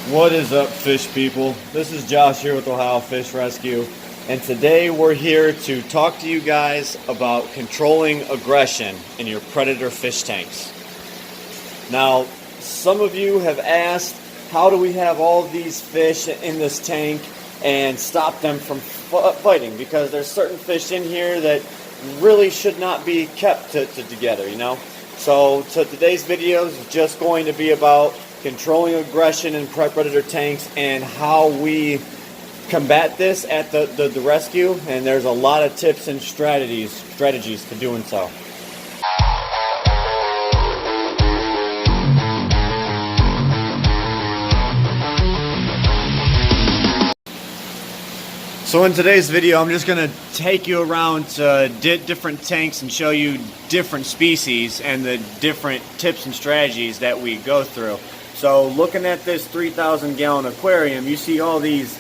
What is up, fish people? This is Josh here with Ohio Fish Rescue, and today we're here to talk to you guys about controlling aggression in your predator fish tanks. Now, some of you have asked, how do we have all these fish in this tank and stop them from fighting? Because there's certain fish in here that really should not be kept together, you know? So today's video is just going to be about controlling aggression in predator tanks and how we combat this at the rescue, and there's a lot of tips and strategies to doing so. So in today's video, I'm just going to take you around to different tanks and show you different species and the different tips and strategies that we go through. So looking at this 3,000 gallon aquarium, you see all these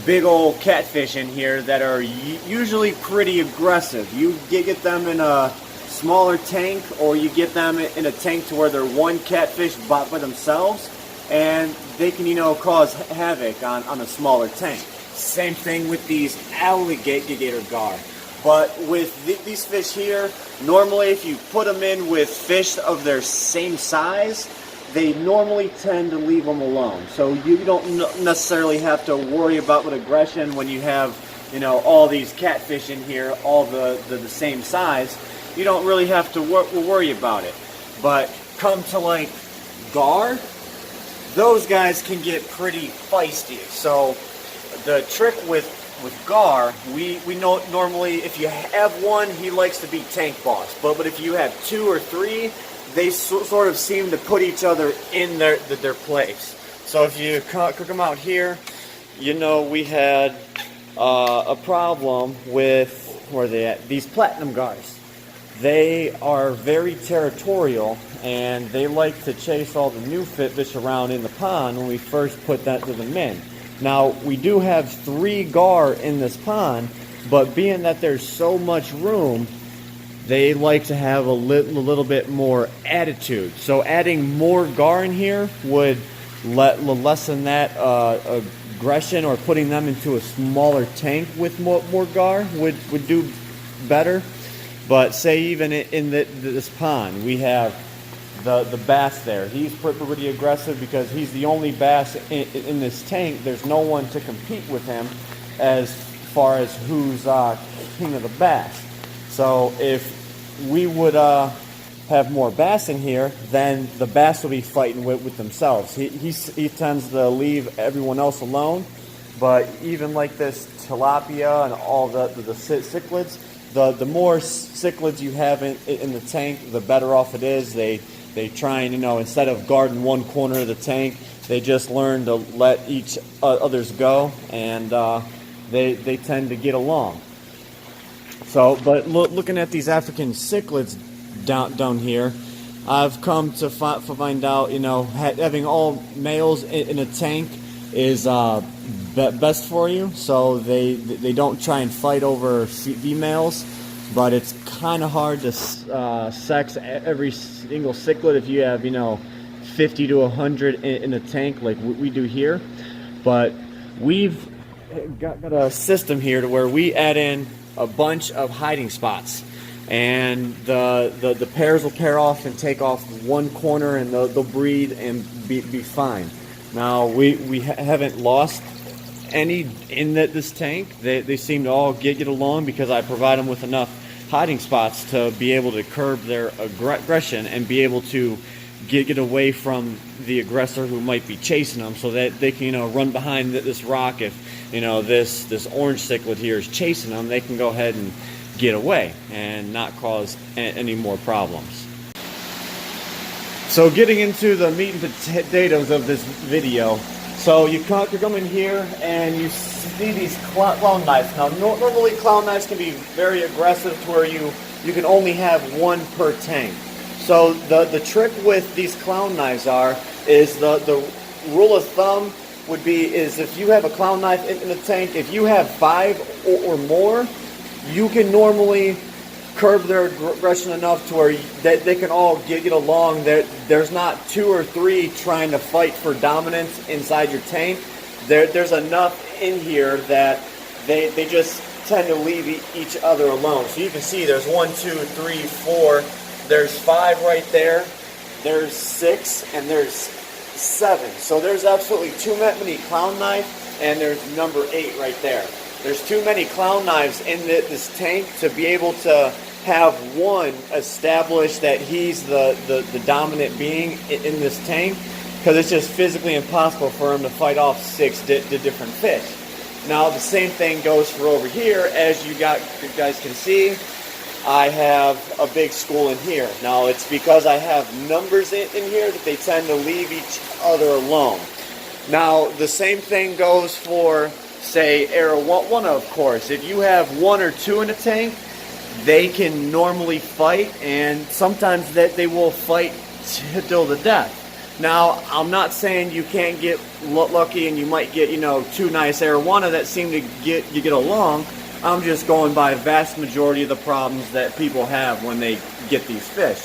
big old catfish in here that are usually pretty aggressive. You get them in a smaller tank, or you get them in a tank to where they're one catfish by themselves, and they can, cause havoc on a smaller tank. Same thing with these alligator gar. But with these fish here, normally if you put them in with fish of their same size, they normally tend to leave them alone. So you don't necessarily have to worry about with aggression when you have, all these catfish in here, all the same size. You don't really have to worry about it. But come to like gar, those guys can get pretty feisty. So the trick with gar, we know normally if you have one, he likes to be tank boss. But if you have two or three, they sort of seem to put each other in their place. So if you cook them out here, we had a problem with, where are they at? These platinum gars. They are very territorial, and they like to chase all the new fish around in the pond when we first put them in. Now, we do have 3 gar in this pond, but being that there's so much room, they like to have a little bit more attitude. So adding more gar in here would lessen that aggression, or putting them into a smaller tank with more gar would do better. But say even in this pond, we have the bass there. He's pretty aggressive because he's the only bass in this tank. There's no one to compete with him as far as who's king of the bass. So if we would have more bass in here, then the bass will be fighting with themselves. He tends to leave everyone else alone. But even like this tilapia and all the cichlids, the more cichlids you have in the tank, the better off it is. They try and, instead of guarding one corner of the tank, they just learn to let each others go, and they tend to get along. So, but looking at these African cichlids down here, I've come to find out, having all males in a tank is best for you. So they don't try and fight over females, but it's kind of hard to sex every single cichlid if you have 50 to 100 in a tank like we do here. But we've got a system here to where we add in a bunch of hiding spots, and the pairs will pair off and take off one corner, and they'll breed and be fine. Now we haven't lost any in this tank. They seem to all get along because I provide them with enough hiding spots to be able to curb their aggression and be able to get away from the aggressor who might be chasing them, so that they can run behind this rock. If this orange cichlid here is chasing them, they can go ahead and get away and not cause any more problems. So getting into the meat and potatoes of this video, so you come in here and you see these clown knives. Now normally clown knives can be very aggressive to where you can only have one per tank. So the trick with these clown knives is the rule of thumb would be is if you have a clown knife in the tank, if you have 5 or more, you can normally curb their aggression enough to where they can all get along. There's not 2 or 3 trying to fight for dominance inside your tank. There's enough in here that they just tend to leave each other alone. So you can see there's 1, 2, 3, 4. There's 5 right there. There's 6 and there's 7. So there's absolutely too many clown knife, and there's number 8 right there. There's too many clown knives in this tank to be able to have one establish that he's the dominant being in this tank, because it's just physically impossible for him to fight off 6 different fish. Now the same thing goes for over here. As you guys can see, I have a big school in here. Now it's because I have numbers in here that they tend to leave each other alone. Now the same thing goes for, say, arowana, of course. If you have 1 or 2 in a tank, they can normally fight, and sometimes they will fight till the death. Now, I'm not saying you can't get lucky and you might get, 2 nice arowana that seem to get along. I'm just going by vast majority of the problems that people have when they get these fish.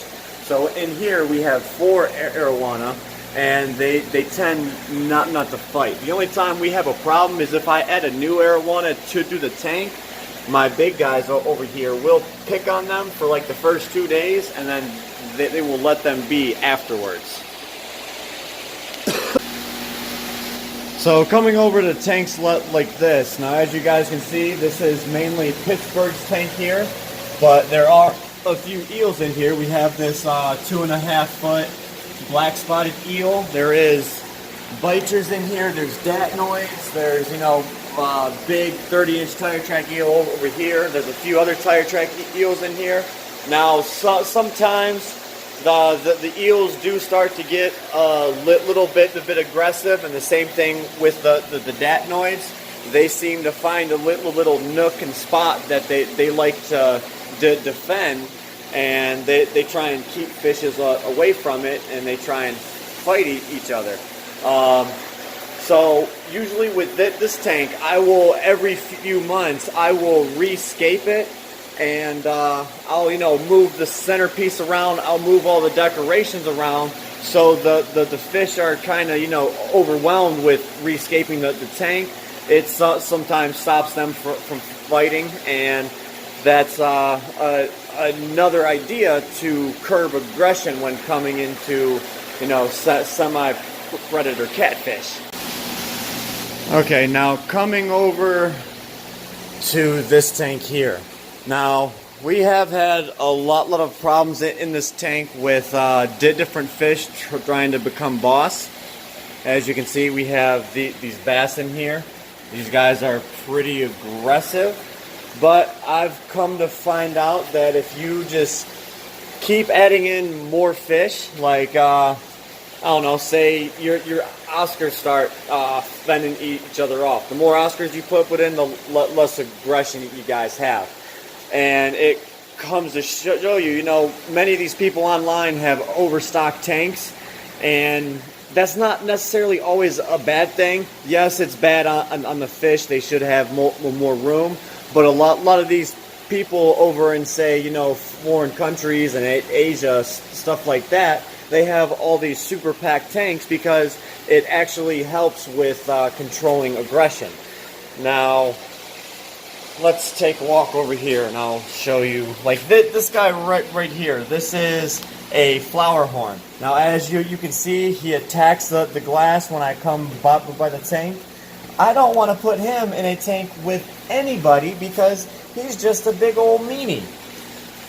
So in here we have 4 arowana, and they tend not to fight. The only time we have a problem is if I add a new arowana to the tank. My big guys over here will pick on them for like the first 2 days, and then they will let them be afterwards. So coming over to tanks like this, now as you guys can see, this is mainly Pittsburgh's tank here, but there are a few eels in here. We have this 2.5 foot black spotted eel. There is biters in here, there's datnoids, there's big 30-inch tire track eel over here. There's a few other tire track eels in here. Now sometimes the eels do start to get a little bit aggressive, and the same thing with the datnoids. They seem to find a little nook and spot that they like to defend, and they try and keep fishes away from it, and they try and fight each other. So usually with this tank, I will, every few months, I will rescape it, and I'll move the centerpiece around. I'll move all the decorations around, so the fish are kind of overwhelmed with rescaping the tank. It sometimes stops them from fighting, and that's another idea to curb aggression when coming into semi-predator catfish. Okay, now coming over to this tank here. Now, we have had a lot of problems in this tank with different fish trying to become boss. As you can see, we have these bass in here. These guys are pretty aggressive, but I've come to find out that if you just keep adding in more fish, like I don't know, say your Oscars start fending each other off. The more Oscars you put in, the less aggression you guys have. And it comes to show you, many of these people online have overstocked tanks, and that's not necessarily always a bad thing. Yes, it's bad on the fish. They should have more room. But a lot of these people over in, say, foreign countries and Asia, stuff like that, they have all these super packed tanks because it actually helps with controlling aggression. Now, let's take a walk over here and I'll show you. Like this guy right here, this is a flower horn. Now, as you can see, he attacks the glass when I come by the tank. I don't want to put him in a tank with anybody because he's just a big old meanie.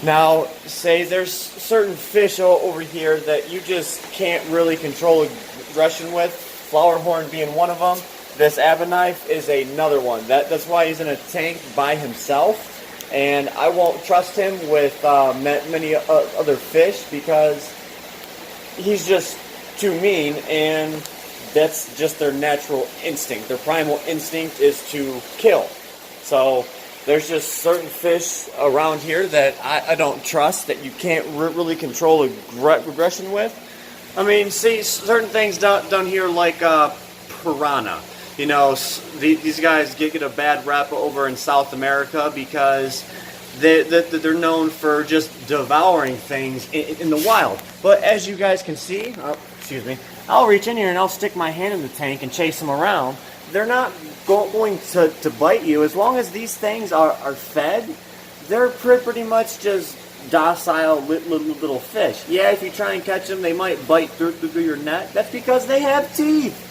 Now, say there's certain fish over here that you just can't really control aggression with, flower horn being one of them. This abba-knife is another one. That's why he's in a tank by himself, and I won't trust him with many other fish because he's just too mean, and that's just their natural instinct. Their primal instinct is to kill. So there's just certain fish around here that I don't trust, that you can't really control aggression with. I mean, see, certain things down here like piranha. These guys get a bad rep over in South America because they're known for just devouring things in the wild. But as you guys can see, excuse me, I'll reach in here and I'll stick my hand in the tank and chase them around. They're not going to bite you. As long as these things are fed, they're pretty much just docile little fish. Yeah, if you try and catch them, they might bite through your net. That's because they have teeth.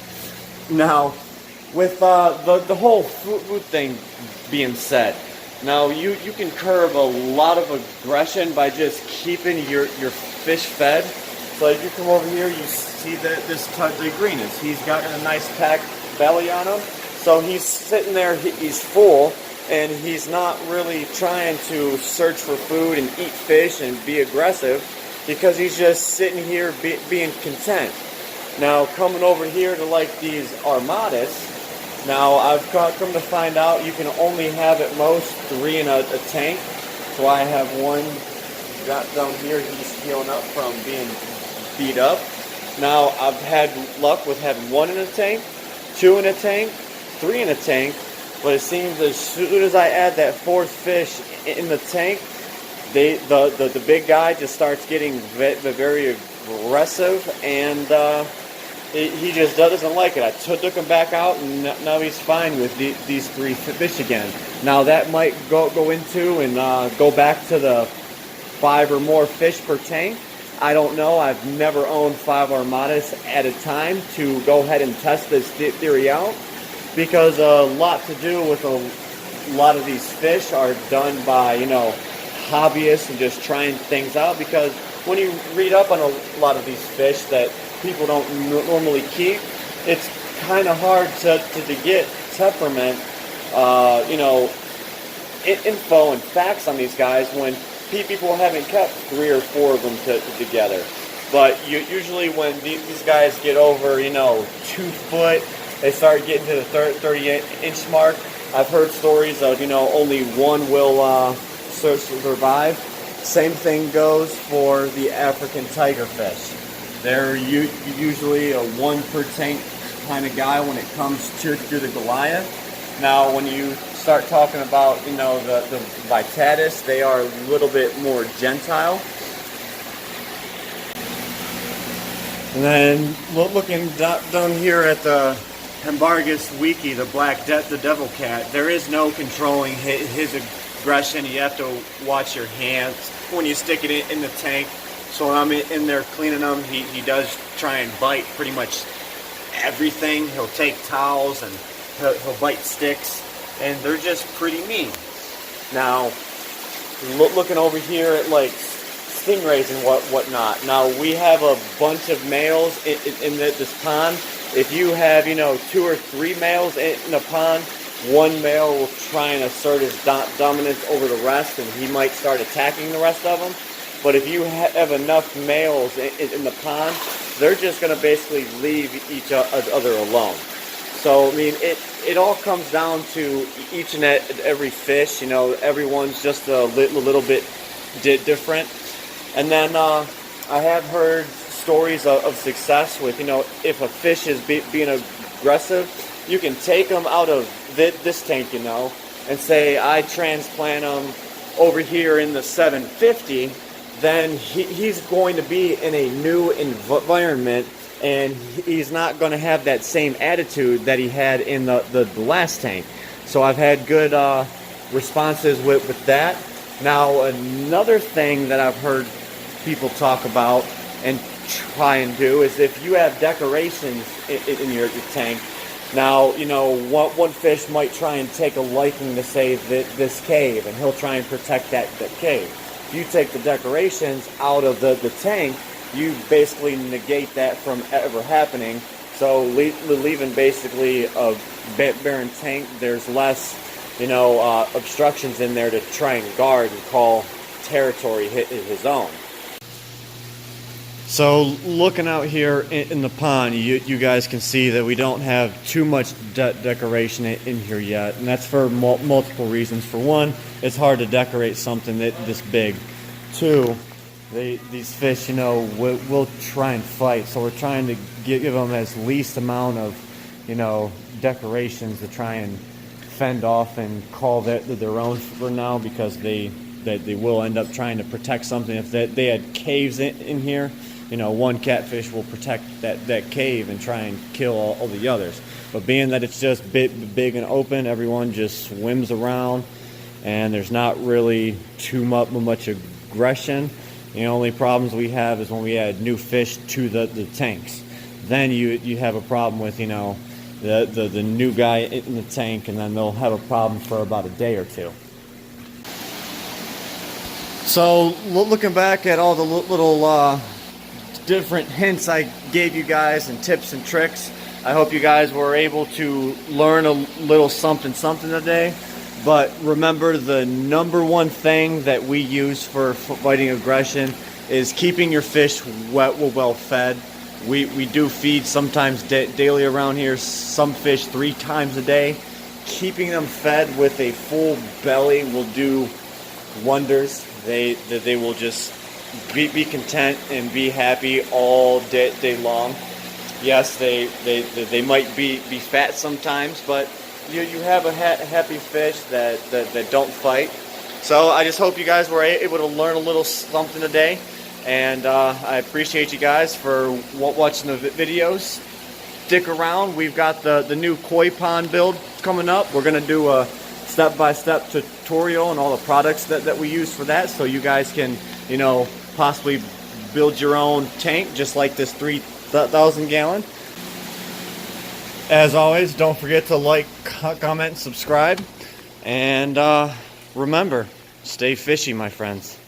Now, with the whole food thing being said, now you can curb a lot of aggression by just keeping your fish fed. So if you come over here, you see that this the greenest. He's got a nice packed belly on him. So he's sitting there, he's full, and he's not really trying to search for food and eat fish and be aggressive, because he's just sitting here being content. Now coming over here to like these armadas, now I've come to find out you can only have at most 3 in a tank. So I have one got down here, he's healing up from being beat up. Now I've had luck with having 1 in a tank, 2 in a tank, 3 in a tank, but it seems as soon as I add that 4th fish in the tank, the big guy just starts getting very aggressive, and he just doesn't like it. I took him back out, and now he's fine with these 3 fish again. Now that might go into and go back to the 5 or more fish per tank. I don't know. I've never owned 5 armadas at a time to go ahead and test this theory out, because a lot to do with a lot of these fish are done by, hobbyists and just trying things out, because when you read up on a lot of these fish that people don't normally keep, it's kind of hard to get temperament, info and facts on these guys when people haven't kept 3 or 4 of them together. But usually when these guys get over, 2 foot, they start getting to the 30-inch mark. I've heard stories of, only one will survive. Same thing goes for the African tigerfish. They're usually a 1 per tank kind of guy when it comes to the Goliath. Now, when you start talking about, the Vitatus, they are a little bit more gentile. And then looking down here at the Hembargus wiki, the the devil cat, there is no controlling his aggression. You have to watch your hands when you stick it in the tank. So when I'm in there cleaning them, he does try and bite pretty much everything. He'll take towels and he'll bite sticks, and they're just pretty mean. Now, looking over here at like stingrays and whatnot. Now we have a bunch of males in this pond. If you have 2 or 3 males in a pond, one male will try and assert his dominance over the rest, and he might start attacking the rest of them. But if you have enough males in the pond, they're just going to basically leave each other alone. So, I mean, it all comes down to each and every fish. Everyone's just a little bit different. And then I have heard stories of success with, if a fish is being aggressive, you can take them out of this tank, and say, I transplant them over here in the 750, then he's going to be in a new environment, and he's not going to have that same attitude that he had in the last tank. So I've had good responses with that. Now, another thing that I've heard people talk about and try and do is if you have decorations in your tank. Now, one fish might try and take a liking to, say, this cave, and he'll try and protect that cave. If you take the decorations out of the tank, you basically negate that from ever happening. So leaving basically a barren tank, there's less, obstructions in there to try and guard and call territory his own. So looking out here in the pond, you guys can see that we don't have too much decoration in here yet, and that's for multiple reasons. For one, it's hard to decorate something this big. 2, these fish, will try and fight, so we're trying to give them as least amount of, decorations to try and fend off and call their own for now, because they they will end up trying to protect something. If they had caves in here, you know, one catfish will protect that cave and try and kill all the others. But being that it's just big and open, everyone just swims around, and there's not really too much aggression. The only problems we have is when we add new fish to the tanks. Then you have a problem with, you know, the new guy in the tank, and then they'll have a problem for about a day or two. So looking back at all the little different hints I gave you guys and tips and tricks, I hope you guys were able to learn a little something today. But remember, the number one thing that we use for fighting aggression is keeping your fish well fed. We do feed sometimes daily around here, some fish 3 times a day. Keeping them fed with a full belly will do wonders. They will just be content and be happy all day long. Yes, they might be fat sometimes, but you have a happy fish that don't fight. So I just hope you guys were able to learn a little something today, and I appreciate you guys for watching the videos. Stick around. We've got the new koi pond build coming up. We're going to do a step-by-step tutorial and all the products that we use for that, so you guys can, you know, possibly build your own tank just like this 3,000 gallon. As always, don't forget to like, comment, subscribe, and remember, stay fishy, my friends.